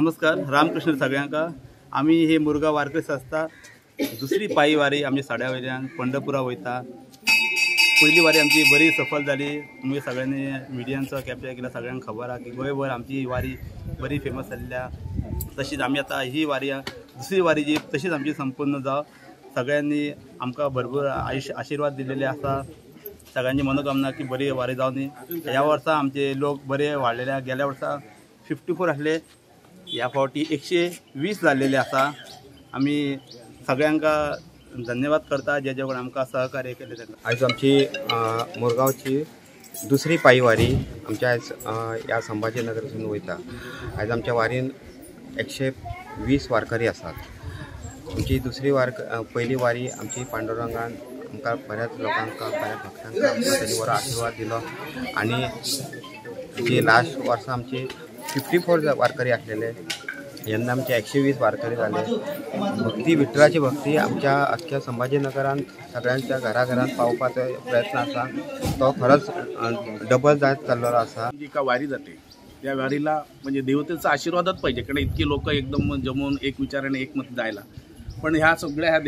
नमस्कार, रामकृष्ण सगळ्यांका। आम्ही हे मुरगांव वारकरी संस्था दुसरी पायी वारी आमची सड्या वयल्यान पंढरपुरा वयता। पहिली वारी आमची बरी सफल झाली। तुम्ही सगळ्यांनी मिडियांचो कॅप्चर केला, सगळ्यांक खबर आहे की गोंयभर आमची वारी बरी फेमस जाल्ल्या। तशीच आम्ही आता ही वारी दुसरी वारी जी तशीच आमची संपूर्ण जाव। सगळ्यांनी आमकां भरपूर आशीर्वाद दिलेले आसा। सगळ्यांची मनोकामना की बरी वारी जावनी। ह्या वर्सा आमचे लोक बरे वाडलेले। गेल्या वर्सा 54 आसले, ह्या फावटी 120 जाल्लेले आसा। आम्ही सगळ्यांका धन्यवाद करता जे कोण आमकां सहकार्य केले त्यांना। आज आमची मुरगांवची दुसरी पायी वारी आमच्या आज ह्या संभाजीनगरासून वयता। आज आमच्या वारीन 120 वारकरी आसात। आमची दुसरी पहिली वारी आमची पांडुरंगान आमकां बऱ्याच लोकांका बऱ्याच भक्तांका त्यांनी बरो आशीर्वाद दिलो। आणि जी लास्ट वर्सा आमची 54 वारकरी आसलेले, यंदा आमचे 120 वारकरी झाले। भक्ती विठ्ठलाची भक्ती आमच्या अख्ख्या संभाजीनगरान सगळ्यांच्या घराघरात पावपाचो प्रयत्न आसा, तो खरंच डबल जायत चाललेलो आसा। जी का वारी जाते त्या वारीला म्हणजे देवतेचा आशीर्वादच पाहिजे, कारण इतकी लोक एकदम जमून एक विचाराने एकमत जायला। पण ह्या सगळ्या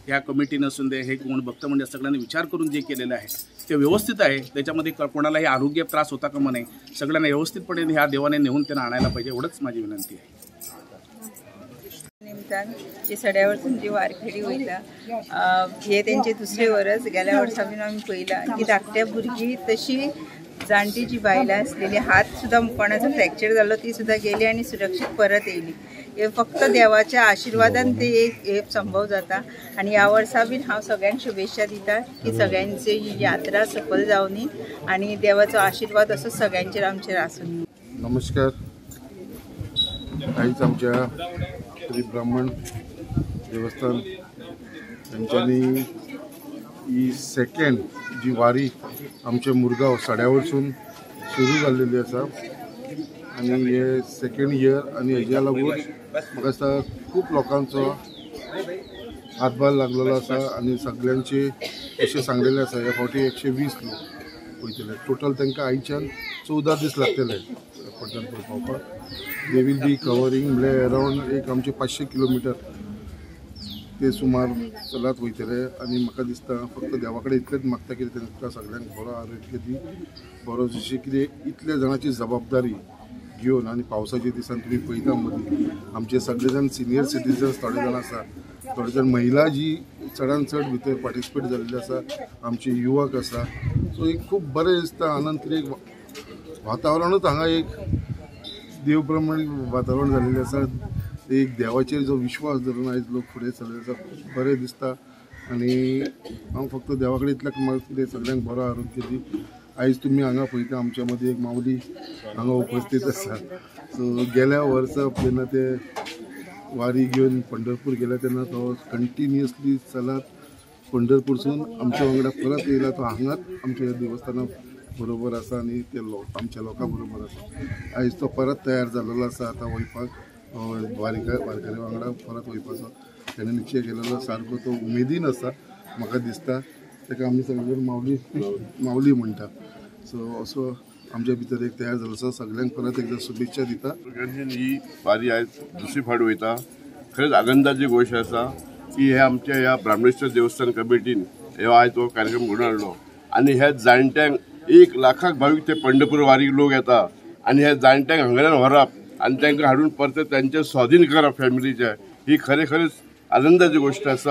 ह्या कमिटीनं असून दे, हे कोण भक्त म्हणजे सगळ्यांनी विचार करून जे केलेलं आहे ते व्यवस्थित आहे। त्याच्यामध्ये कोणालाही आरोग्य त्रास होता कामा नये, सगळ्यांना व्यवस्थितपणे ह्या देवाने नेऊन त्यांना आणायला पाहिजे, एवढंच माझी विनंती आहे। निमतान जे सड्या वरसून जी वारकरी वयता हे तेंचे दुसरे वर्स। गेल्या वर्सा बीन आमी पळयला की धाकट्या भुरगीं तशी जाणटी जी बायलां आसलेली, हात सुद्दां कोणाचो फ्रॅक्चर जाल्लो ती सुद्दां गेली आणि सुरक्षीत परत येयली। हे फक्त देवाच्या आशीर्वादान ते एक संभव जाता। आणि ह्या वर्सा बीन हांव सगळ्यांक शुभेच्छा दिता की सगळ्यांची ही यात्रा सफल जावनी आणि देवाचो आशीर्वाद असो सगळ्यांचेर आमचेर आसूनी। नमस्कार। आयज आमच्या श्री ब्राह्मण देवस्थान यांच्यानी ही सेकंड जी वारी आमच्या मुरगांव सड्या वरसून सुरू जाल्लेली आसा। आणि हे सेकंड इयर आणि हेज्या लागून म्हाका दिसता खूब लोकांचो हातभार लागलेलो आसा। आणि सगळ्यांचे अशें सांगलेलें आसा ह्या फावटी 120 लोक वयतले। टोटल तांकां आयच्यान 14 दीस लागतले पंढरपूर पावपाक। दे वील बी कवरींग म्हणजे अरावंड एक आमचे 500 किलोमीटर ते सुमार चलत वयतले। आणि म्हाका दिसता फक्त देवा कडेन इतलेंच मागता की तांकां सगळ्यांक बरो आरोग्य दी, बरो जशें कितें इतल्या जाणांची जबाबदारी घेवन। आणि पावसाच्या दिसान तुम्ही पळयता मदीं आमचे सगळे जाण सिनियर सिटीजन्स थोडे जाण आसा, थोडे जाण महिला जी चडान चड भितर पार्टिसिपेट जाल्ले आसा, आमचे युवक आसा। सो एक खूब बरें दिसता, आनंद एक वातावरणूच हांगा एक देव प्रमाणे वातावरण जाल्लेलें आसा। एक देवाचेर जो विश्वास धरून आयज लोक फुडें चल्ले आसा, खूब बरें दिसता। आणि हांव फक्त देवा कडेन इतलेंच मागता सगळ्यांक बरो आरोग्य दी। आयज तुम्ही हांगा पळयता आमच्या मदीं एक माऊली हांगा उपस्थित आसा। सो गेल्या वर्सा जेन्ना ते वारी घेवन पंढरपूर गेले तेन्ना तो कंटिन्युअसली चलत पंढरपूरसून आमच्या वांगडा परत येयला। तो हांगाच आमच्या देवस्थानात बरोबर आसा आणि ते आमच्या लोकां बरोबर आसा। आयज तो परत तयार जाल्लो आसा आता वयपाक वारकरी वांगडा परत वयपाचो ताणें निश्चय केलेलो। सारको तो उमेदीन आसा म्हाका दिसता, ताका आमी सगळे माऊली म्हणटा। सो असो आमच्या भितर एक तयार जाल्लो आसा। सगळ्यांक परत एकदा शुभेच्छा दिता। ही वारी आयज दुसरी फावट वयता। खरेंच आनंदाची गोष्ट आसा की हे आमच्या ह्या ब्राह्मणेश्वर देवस्थान कमिटीन हो आयज हो कार्यक्रम घडोवन हाडलो। आणि ह्या जाणट्यांक 1 लाखाक भावीक ते पंढरपूर वारीक लोक येता। आणि ह्या जाणट्यांक हांगाच्यान व्हरप आणि तांकां हाडून परत त्यांचे स्वाधीन करप फॅमिलीचे, ही खरेखरच आनंदाची गोष्ट आसा।